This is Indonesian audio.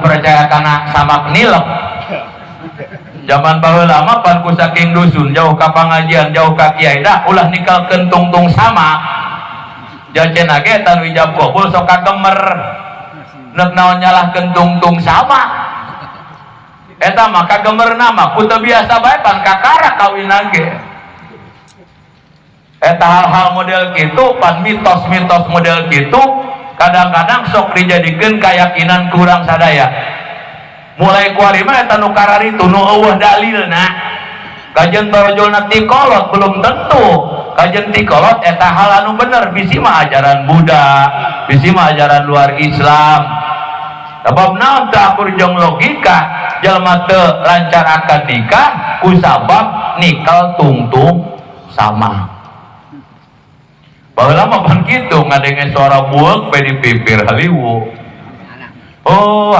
percaya karena sama penilep. Zaman baheula mah pan ku saking dusun jauh ka pangajian jauh ka kiai dah ulah nikelkeun tungtung sama jacena ge tan wijab kabul sok kagemer neuk naon nyalahkeun tungtung sama eta mah kagemerna mah ku teu biasa bae pan kakara kawinna ge eta hal-hal model kitu pan mitos-mitos model kitu kadang-kadang sok dijadikeun keyakinan kurang sadaya. Mulai kuari mah eta nu kararitu nu eueuh dalilna kajen torojolna tikolot belum tentu kajen tikolot eta hal anu bener bisi mah ajaran Buddha bisi mah ajaran luar Islam sebab naon teu akur jeung logika jalma teu lancarakeun nikah kusabab nikel tungtung sama baheula mah pan kitu ngadenge suara bueuk pe dipipir haliwuh oh